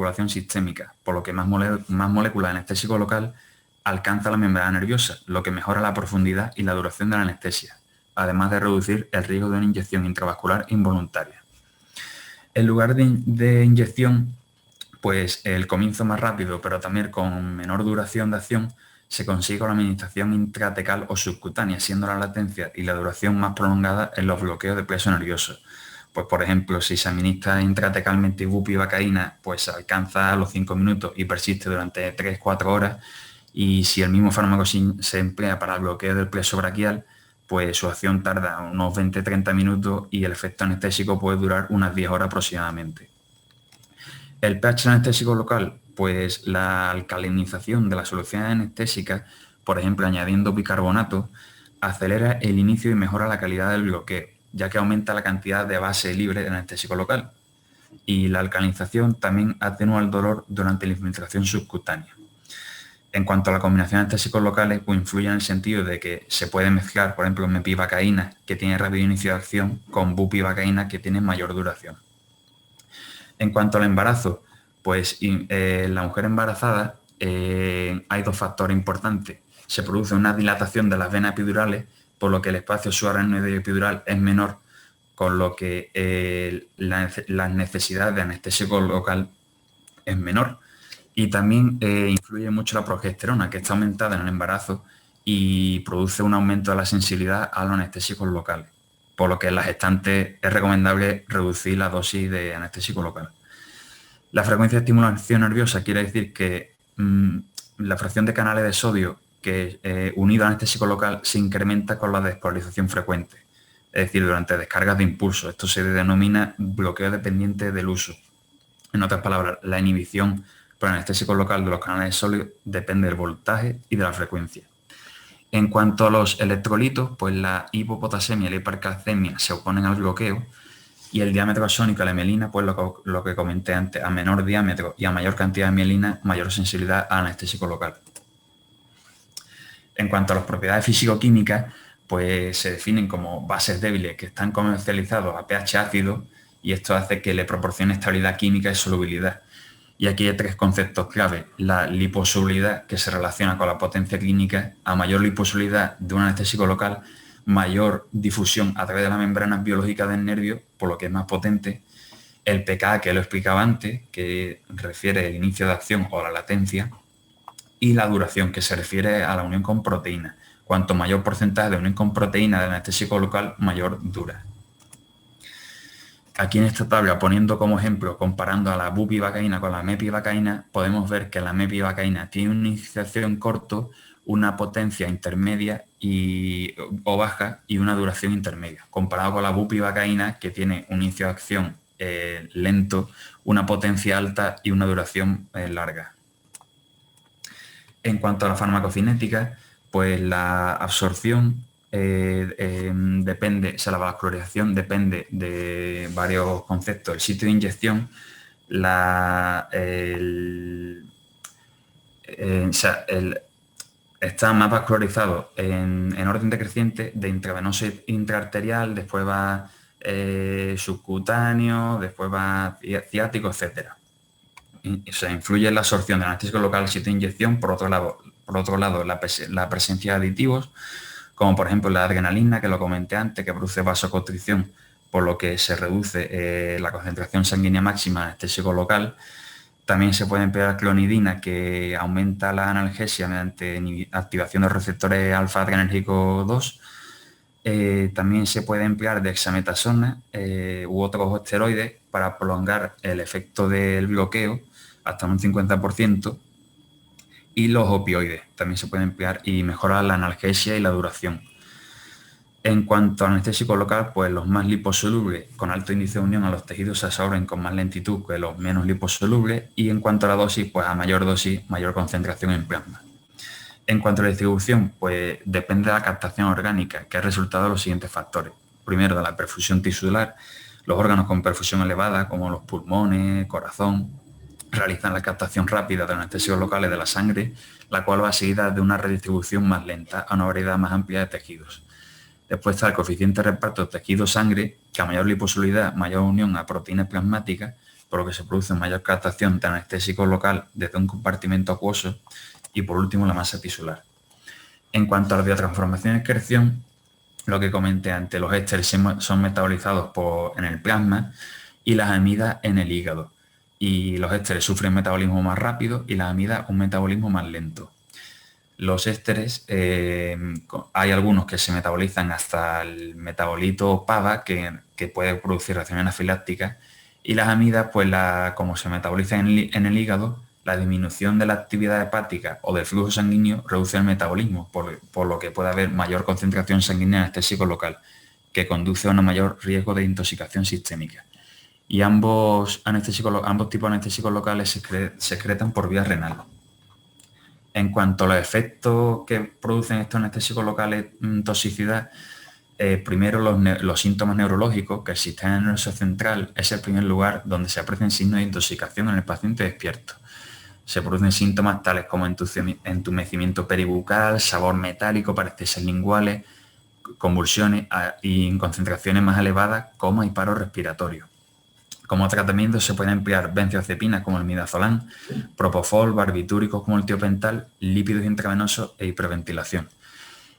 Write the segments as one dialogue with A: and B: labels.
A: manipulación sistémica, por lo que más moléculas de anestésico local alcanza la membrana nerviosa, lo que mejora la profundidad y la duración de la anestesia, además de reducir el riesgo de una inyección intravascular involuntaria. En lugar de inyección, pues el comienzo más rápido, pero también con menor duración de acción, se consigue con la administración intratecal o subcutánea, siendo la latencia y la duración más prolongada en los bloqueos de plexo nervioso. Pues, por ejemplo, si se administra intratecalmente bupivacaína, pues se alcanza a los 5 minutos y persiste durante 3-4 horas. Y si el mismo fármaco se emplea para el bloqueo del plexo braquial, pues su acción tarda unos 20-30 minutos y el efecto anestésico puede durar unas 10 horas aproximadamente. El pH anestésico local, pues la alcalinización de las soluciones anestésicas, por ejemplo añadiendo bicarbonato, acelera el inicio y mejora la calidad del bloqueo, ya que aumenta la cantidad de base libre de anestésico local. Y la alcalinización también atenúa el dolor durante la infiltración subcutánea. En cuanto a la combinación de anestésicos locales, pues influye en el sentido de que se puede mezclar, por ejemplo, mepivacaína, que tiene rápido inicio de acción, con bupivacaína, que tiene mayor duración. En cuanto al embarazo, pues la mujer embarazada hay dos factores importantes. Se produce una dilatación de las venas epidurales, por lo que el espacio subaracnoideo epidural es menor, con lo que la necesidad de anestésico local es menor. Y también influye mucho la progesterona, que está aumentada en el embarazo y produce un aumento de la sensibilidad a los anestésicos locales, por lo que en las gestantes es recomendable reducir la dosis de anestésico local. La frecuencia de estimulación nerviosa quiere decir que la fracción de canales de sodio que unido al anestésico local se incrementa con la despolarización frecuente, es decir, durante descargas de impulso. Esto se denomina bloqueo dependiente del uso. En otras palabras, la inhibición por el anestésico local de los canales de sodio depende del voltaje y de la frecuencia. En cuanto a los electrolitos, pues la hipopotasemia y la hipercalcemia se oponen al bloqueo, y el diámetro axónico, la mielina, pues lo que comenté antes, a menor diámetro y a mayor cantidad de mielina, mayor sensibilidad al anestésico local. En cuanto a las propiedades físico-químicas, pues se definen como bases débiles que están comercializados a pH ácido, y esto hace que le proporcione estabilidad química y solubilidad. Y aquí hay tres conceptos clave: la liposolubilidad, que se relaciona con la potencia clínica. A mayor liposolubilidad de un anestésico local, mayor difusión a través de la membrana biológica del nervio, por lo que es más potente. El pKa, que lo explicaba antes, que refiere al inicio de acción o a la latencia. Y la duración, que se refiere a la unión con proteína. Cuanto mayor porcentaje de unión con proteína del anestésico local, mayor dura. Aquí en esta tabla, poniendo como ejemplo, comparando a la bupivacaína con la mepivacaína, podemos ver que la mepivacaína tiene una iniciación corto, una potencia intermedia o baja y una duración intermedia, comparado con la bupivacaína, que tiene un inicio de acción lento, una potencia alta y una duración larga. En cuanto a la farmacocinética, pues la absorción depende, o sea, la vascularización depende de varios conceptos. El sitio de inyección, está más vascularizado en orden decreciente, de intravenoso e intraarterial, después va subcutáneo, después va ciático, etc. O sea, influye en la absorción del anestésico local el sitio de inyección. Por otro lado, la presencia de aditivos, como por ejemplo la adrenalina, que lo comenté antes, que produce vasoconstricción, por lo que se reduce la concentración sanguínea máxima de anestésico local. También se puede emplear clonidina, que aumenta la analgesia mediante activación de receptores alfa-adrenérgico 2. También se puede emplear dexametasona u otros esteroides para prolongar el efecto del bloqueo hasta un 50%. Y los opioides también se pueden emplear y mejorar la analgesia y la duración. En cuanto al anestésico local, pues los más liposolubles con alto índice de unión a los tejidos se absorben con más lentitud que los menos liposolubles, y en cuanto a la dosis, pues a mayor dosis, mayor concentración en plasma. En cuanto a la distribución, pues depende de la captación orgánica, que es resultado de los siguientes factores. Primero, de la perfusión tisular. Los órganos con perfusión elevada, como los pulmones, corazón, realizan la captación rápida de los anestésicos locales de la sangre, la cual va seguida de una redistribución más lenta a una variedad más amplia de tejidos. Después está el coeficiente de reparto tejido-sangre, que a mayor liposolubilidad, mayor unión a proteínas plasmáticas, por lo que se produce mayor captación de anestésico local desde un compartimento acuoso y, por último, la masa tisular. En cuanto a la biotransformación y excreción, lo que comenté antes, los ésteres son metabolizados en el plasma y las amidas en el hígado. Y los ésteres sufren un metabolismo más rápido y las amidas un metabolismo más lento. Los ésteres, hay algunos que se metabolizan hasta el metabolito PAVA, que puede producir reacciones anafilácticas, y las amidas, pues como se metabolizan en el hígado, la disminución de la actividad hepática o del flujo sanguíneo reduce el metabolismo, por lo que puede haber mayor concentración sanguínea en anestésico local, que conduce a un mayor riesgo de intoxicación sistémica. Y ambos tipos de anestésicos locales se excretan por vía renal. En cuanto a los efectos que producen estos anestésicos locales, toxicidad, primero los síntomas neurológicos, que el sistema nervioso central es el primer lugar donde se aprecian signos de intoxicación en el paciente despierto. Se producen síntomas tales como entumecimiento peribucal, sabor metálico, paresthesias linguales, convulsiones y en concentraciones más elevadas, coma y paro respiratorio. Como tratamiento se pueden emplear benzodiazepinas como el midazolam, propofol, barbitúricos como el tiopental, lípidos intravenosos e hiperventilación.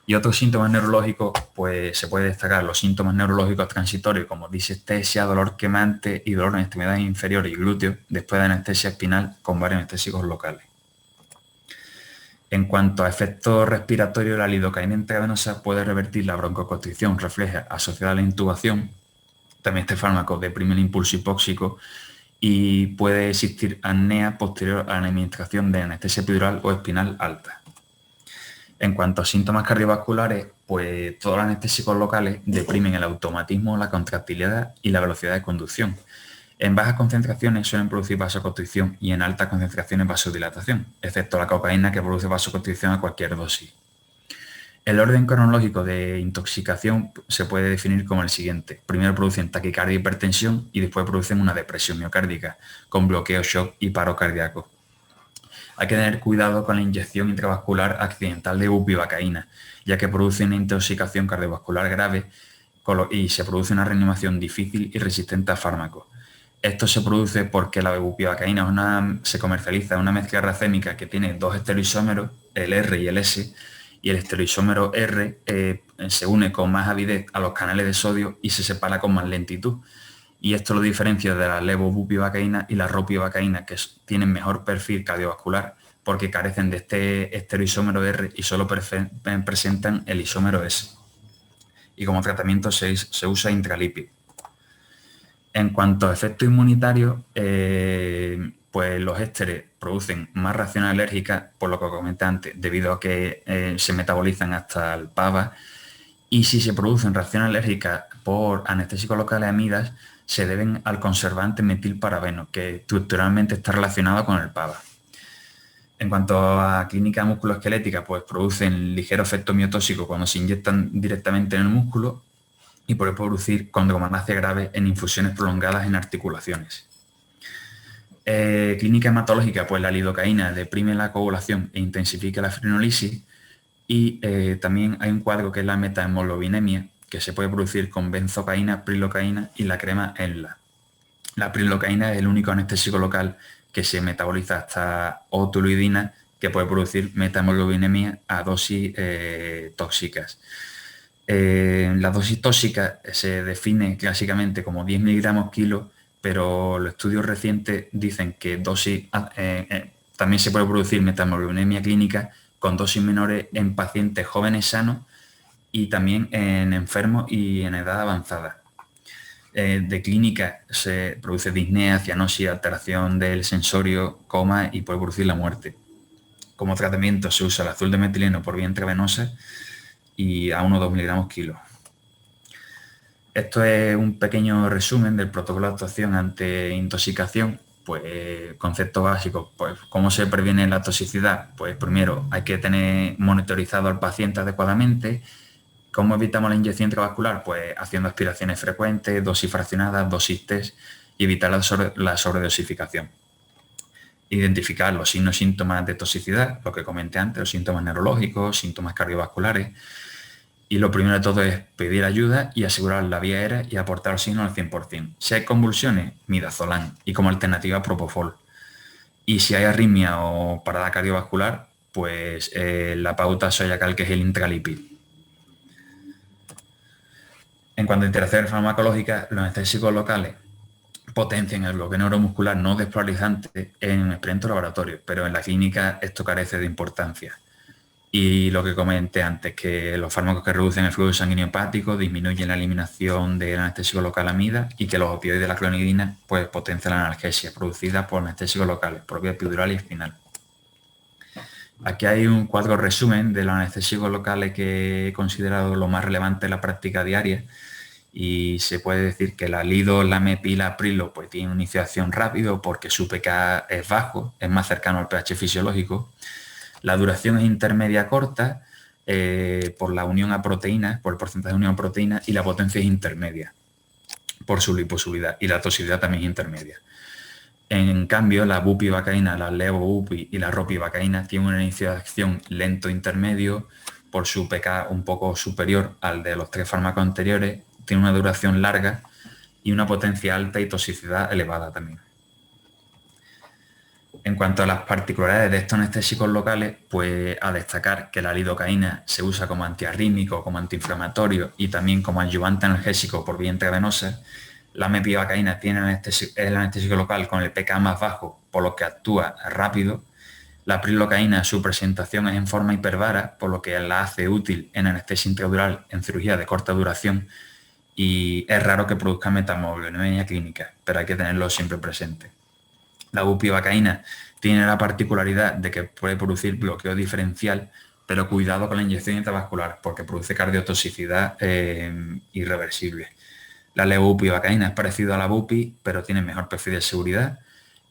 A: Y otros síntomas neurológicos, pues se puede destacar los síntomas neurológicos transitorios como disestesia, dolor quemante y dolor en extremidades inferiores y glúteos después de anestesia espinal con varios anestésicos locales. En cuanto a efectos respiratorios, la lidocaína intravenosa puede revertir la broncoconstricción refleja asociada a la intubación. También este fármaco deprime el impulso hipóxico y puede existir apnea posterior a la administración de anestesia epidural o espinal alta. En cuanto a síntomas cardiovasculares, pues todos los anestésicos locales deprimen el automatismo, la contractilidad y la velocidad de conducción. En bajas concentraciones suelen producir vasoconstricción y en altas concentraciones vasodilatación, excepto la cocaína que produce vasoconstricción a cualquier dosis. El orden cronológico de intoxicación se puede definir como el siguiente. Primero producen taquicardia y hipertensión y después producen una depresión miocárdica con bloqueo, shock y paro cardíaco. Hay que tener cuidado con la inyección intravascular accidental de bupivacaína, ya que produce una intoxicación cardiovascular grave y se produce una reanimación difícil y resistente a fármacos. Esto se produce porque la bupivacaína se comercializa en una mezcla racémica que tiene dos estereoisómeros, el R y el S, y el estereoisómero R se une con más avidez a los canales de sodio y se separa con más lentitud. Y esto lo diferencia de la levobupivacaína y la ropivacaína, que tienen mejor perfil cardiovascular porque carecen de este estereoisómero R y solo presentan el isómero S. Y como tratamiento se usa intralípido. En cuanto a efectos inmunitarios, pues los ésteres producen más reacciones alérgicas, por lo que comenté antes, debido a que se metabolizan hasta el PAVA. Y si se producen reacciones alérgicas por anestésicos locales amidas, se deben al conservante metilparabeno, que estructuralmente está relacionado con el PAVA. En cuanto a clínica musculoesquelética, pues producen ligero efecto miotóxico cuando se inyectan directamente en el músculo y puede producir condromalacia grave en infusiones prolongadas en articulaciones. Clínica hematológica, pues la lidocaína deprime la coagulación e intensifica la fibrinolisis y también hay un cuadro que es la metahemoglobinemia, que se puede producir con benzocaína, prilocaína y la crema ENLA. La prilocaína es el único anestésico local que se metaboliza hasta O-toluidina, que puede producir metahemoglobinemia a dosis tóxicas. La dosis tóxica se define clásicamente como 10 miligramos kilo, pero los estudios recientes dicen que también se puede producir metahemoglobinemia clínica con dosis menores en pacientes jóvenes sanos y también en enfermos y en edad avanzada. De clínica se produce disnea, cianosis, alteración del sensorio, coma y puede producir la muerte. Como tratamiento se usa el azul de metileno por vía intravenosa y a 1 o 2 miligramos kilo. Esto es un pequeño resumen del protocolo de actuación ante intoxicación. Pues conceptos básicos, pues cómo se previene la toxicidad. Pues primero hay que tener monitorizado al paciente adecuadamente. ¿Cómo evitamos la inyección intravascular? Pues haciendo aspiraciones frecuentes, dosis fraccionadas, dosis test y evitar la sobredosificación. Identificar los signos y síntomas de toxicidad, lo que comenté antes, los síntomas neurológicos, síntomas cardiovasculares. Y lo primero de todo es pedir ayuda y asegurar la vía aérea y aportar oxígeno al 100%. Si hay convulsiones, midazolam y como alternativa propofol. Y si hay arritmia o parada cardiovascular, pues la pauta Soyacal, que es el intralipid. En cuanto a interacciones farmacológicas, los anestésicos locales potencian el bloqueo neuromuscular no despolarizante en experimentos laboratorios, pero en la clínica esto carece de importancia. Y lo que comenté antes, que los fármacos que reducen el flujo sanguíneo hepático disminuyen la eliminación del anestésico local amida y que los opioides de la clonidina pues potencian la analgesia producida por anestésicos locales, por vía epidural y espinal. Aquí hay un cuadro resumen de los anestésicos locales que he considerado lo más relevante en la práctica diaria y se puede decir que la lido, la mepi y la prilo pues tienen una iniciación rápido porque su pK es bajo, es más cercano al pH fisiológico. La duración es intermedia corta por la unión a proteínas, por el porcentaje de unión a proteínas, y la potencia es intermedia por su liposolubilidad y la toxicidad también es intermedia. En cambio, la bupivacaína, la levobupi y la ropivacaína tienen una inicio de acción lento intermedio por su pK un poco superior al de los 3 fármacos anteriores, tiene una duración larga y una potencia alta y toxicidad elevada también. En cuanto a las particularidades de estos anestésicos locales, pues a destacar que la lidocaína se usa como antiarrítmico, como antiinflamatorio y también como ayudante analgésico por vía intravenosa. La mepivacaína tiene el anestésico local con el pK más bajo, por lo que actúa rápido. La prilocaína, su presentación es en forma hipervara, por lo que la hace útil en anestesia intradural en cirugía de corta duración y es raro que produzca metamoglobinemia clínica, pero hay que tenerlo siempre presente. La bupivacaína tiene la particularidad de que puede producir bloqueo diferencial, pero cuidado con la inyección intravascular porque produce cardiotoxicidad irreversible. La levobupivacaína es parecida a la bupi, pero tiene mejor perfil de seguridad.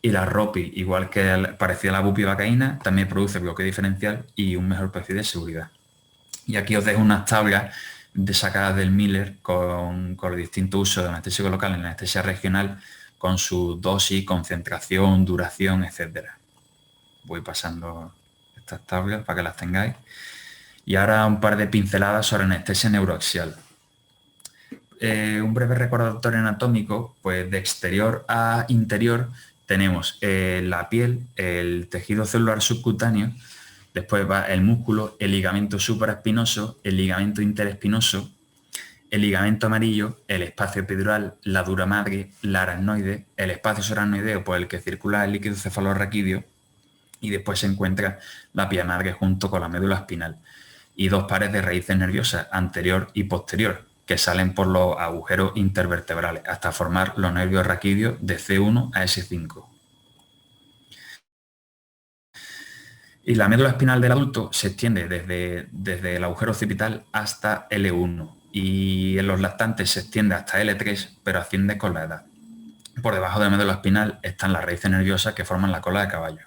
A: Y la ropi, igual que parecida a la bupivacaína, también produce bloqueo diferencial y un mejor perfil de seguridad. Y aquí os dejo unas tablas sacadas del Miller con los distintos usos de anestésico local en la anestesia regional, con su dosis, concentración, duración, etc. Voy pasando estas tablas para que las tengáis. Y ahora un par de pinceladas sobre anestesia neuroaxial. Un breve recordatorio anatómico, pues de exterior a interior tenemos la piel, el tejido celular subcutáneo, después va el músculo, el ligamento supraespinoso, el ligamento interespinoso, el ligamento amarillo, el espacio epidural, la dura madre, la aracnoide, el espacio subaracnoideo por el que circula el líquido cefalorraquídeo y después se encuentra la pia madre junto con la médula espinal y 2 pares de raíces nerviosas anterior y posterior que salen por los agujeros intervertebrales hasta formar los nervios raquídeos de C1 a S5. Y la médula espinal del adulto se extiende desde el agujero occipital hasta L1 y en los lactantes se extiende hasta L3, pero asciende con la edad. Por debajo de la médula espinal están las raíces nerviosas que forman la cola de caballo.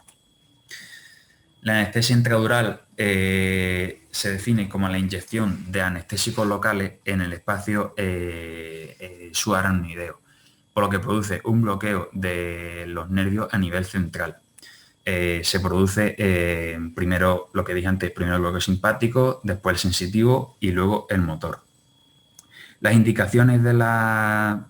A: La anestesia intradural se define como la inyección de anestésicos locales en el espacio subaracnoideo, por lo que produce un bloqueo de los nervios a nivel central. Se produce primero, lo que dije antes, primero el bloqueo simpático, después el sensitivo y luego el motor. Las indicaciones de la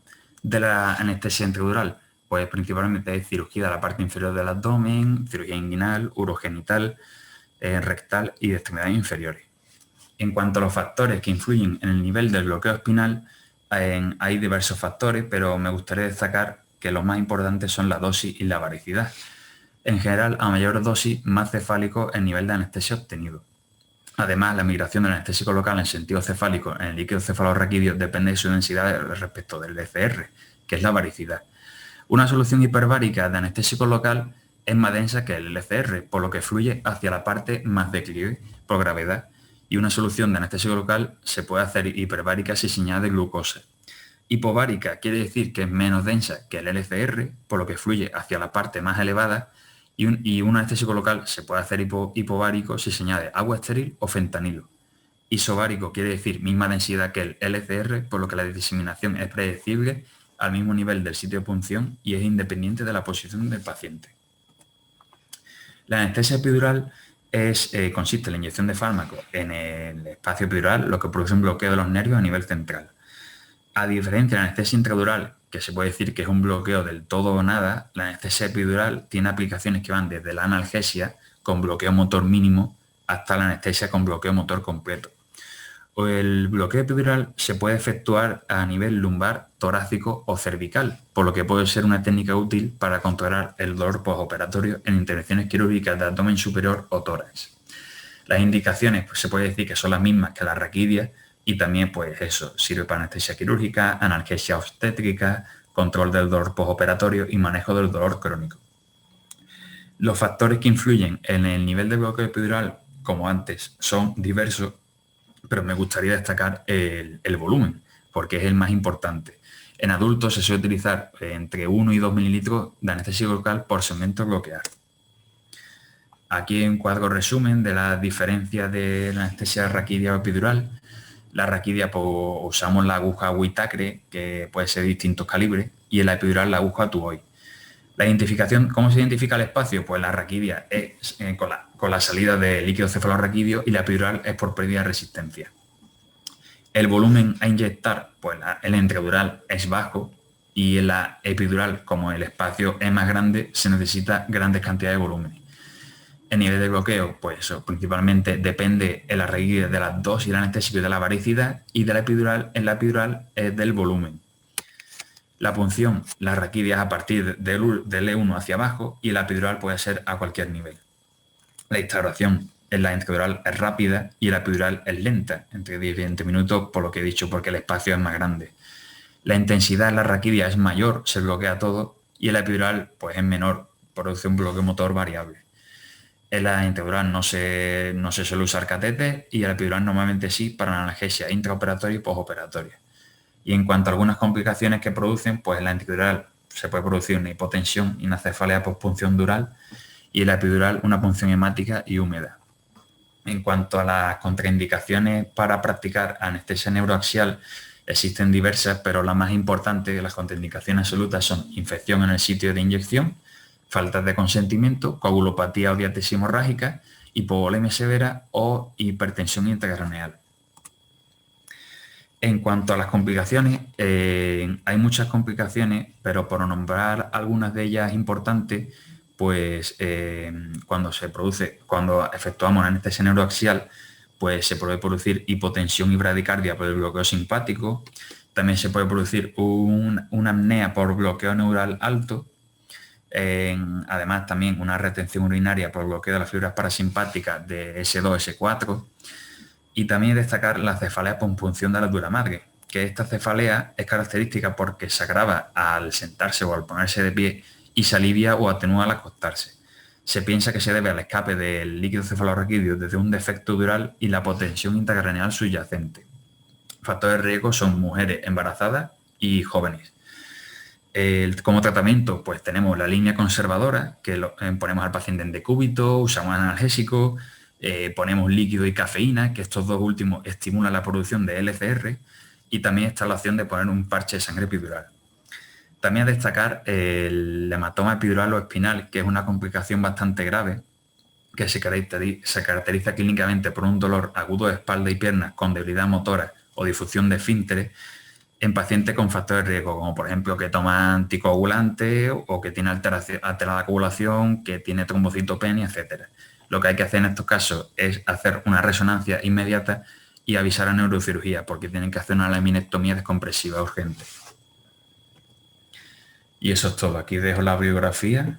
A: anestesia intradural, pues principalmente es cirugía de la parte inferior del abdomen, cirugía inguinal, urogenital, rectal y de extremidades inferiores. En cuanto a los factores que influyen en el nivel del bloqueo espinal, hay diversos factores, pero me gustaría destacar que los más importantes son la dosis y la varicidad. En general, a mayor dosis, más cefálico el nivel de anestesia obtenido. Además, la migración del anestésico local en sentido cefálico en el líquido cefalorraquídeo depende de su densidad respecto del ECR, que es la varicidad. Una solución hiperbárica de anestésico local es más densa que el LCR, por lo que fluye hacia la parte más declive por gravedad, y una solución de anestésico local se puede hacer hiperbárica si se añade glucosa. Hipovárica quiere decir que es menos densa que el LCR, por lo que fluye hacia la parte más elevada, y un anestésico local se puede hacer hipovárico si se añade agua estéril o fentanilo. Isobárico quiere decir misma densidad que el LCR, por lo que la diseminación es predecible al mismo nivel del sitio de punción y es independiente de la posición del paciente. La anestesia epidural consiste en la inyección de fármaco en el espacio epidural, lo que produce un bloqueo de los nervios a nivel central. A diferencia de la anestesia intradural, que se puede decir que es un bloqueo del todo o nada, la anestesia epidural tiene aplicaciones que van desde la analgesia con bloqueo motor mínimo hasta la anestesia con bloqueo motor completo. El bloqueo epidural se puede efectuar a nivel lumbar, torácico o cervical, por lo que puede ser una técnica útil para controlar el dolor postoperatorio en intervenciones quirúrgicas de abdomen superior o tórax. Las indicaciones pues, se puede decir que son las mismas que la raquidia y también pues eso sirve para anestesia quirúrgica, analgesia obstétrica, control del dolor postoperatorio y manejo del dolor crónico. Los factores que influyen en el nivel de bloqueo epidural, como antes, son diversos, pero me gustaría destacar el volumen, porque es el más importante. En adultos se suele utilizar entre 1 y 2 mililitros de anestesia local por segmento bloquear. Aquí un cuadro resumen de las diferencias de la anestesia raquidia o epidural. La raquidia pues, usamos la aguja Whitacre, que puede ser de distintos calibres, y en la epidural la aguja Tuohy. La identificación, ¿cómo se identifica el espacio? Pues la raquidia es con la salida de líquido cefalorraquídeo y la epidural es por pérdida de resistencia. El volumen a inyectar, pues en la intradural es bajo y en la epidural, como el espacio es más grande, se necesita grandes cantidades de volumen. El nivel de bloqueo, pues eso, principalmente depende en la raquidia de las dosis del anestésico y de la varicidad, y de la epidural, en la epidural es del volumen. La punción, la raquidia es a partir del E1 hacia abajo y la epidural puede ser a cualquier nivel. La instauración en la intradural es rápida y la epidural es lenta, entre 10 y 20 minutos, por lo que he dicho, porque el espacio es más grande. La intensidad en la raquidia es mayor, se bloquea todo, y en la epidural pues, es menor, produce un bloqueo motor variable. En la intradural no se suele usar catéter y en la epidural normalmente sí para la analgesia intraoperatoria y postoperatoria. Y en cuanto a algunas complicaciones que producen, pues en la intradural se puede producir una hipotensión y una cefalea postpunción dural y en la epidural una punción hemática y húmeda. En cuanto a las contraindicaciones para practicar anestesia neuroaxial, existen diversas, pero las más importantes de las contraindicaciones absolutas son infección en el sitio de inyección, falta de consentimiento, coagulopatía o diátesis hemorrágica, hipovolemia severa o hipertensión intracraneal. En cuanto a las complicaciones, hay muchas complicaciones, pero por nombrar algunas de ellas importantes, pues cuando efectuamos una anestesia neuroaxial, pues se puede producir hipotensión y bradicardia por el bloqueo simpático, también se puede producir una apnea por bloqueo neural alto, además también una retención urinaria por bloqueo de las fibras parasimpáticas de S2, S4, y también destacar la cefalea por punción de la dura madre, que esta cefalea es característica porque se agrava al sentarse o al ponerse de pie y se alivia o atenúa al acostarse. Se piensa que se debe al escape del líquido cefalorraquídeo desde un defecto dural y la hipotensión intracraneal subyacente. Factores de riesgo son mujeres embarazadas y jóvenes. Como tratamiento, pues tenemos la línea conservadora, que ponemos al paciente en decúbito, usamos analgésico, ponemos líquido y cafeína, que estos dos últimos estimulan la producción de LCR, y también está la opción de poner un parche de sangre epidural. También a destacar el hematoma epidural o espinal, que es una complicación bastante grave, que se caracteriza clínicamente por un dolor agudo de espalda y piernas con debilidad motora o difusión de esfínteres en pacientes con factores de riesgo, como por ejemplo que toma anticoagulantes o que tiene alterada coagulación, que tiene trombocitopenia, etc. Lo que hay que hacer en estos casos es hacer una resonancia inmediata y avisar a neurocirugía, porque tienen que hacer una laminectomía descompresiva urgente. Y eso es todo. Aquí dejo la bibliografía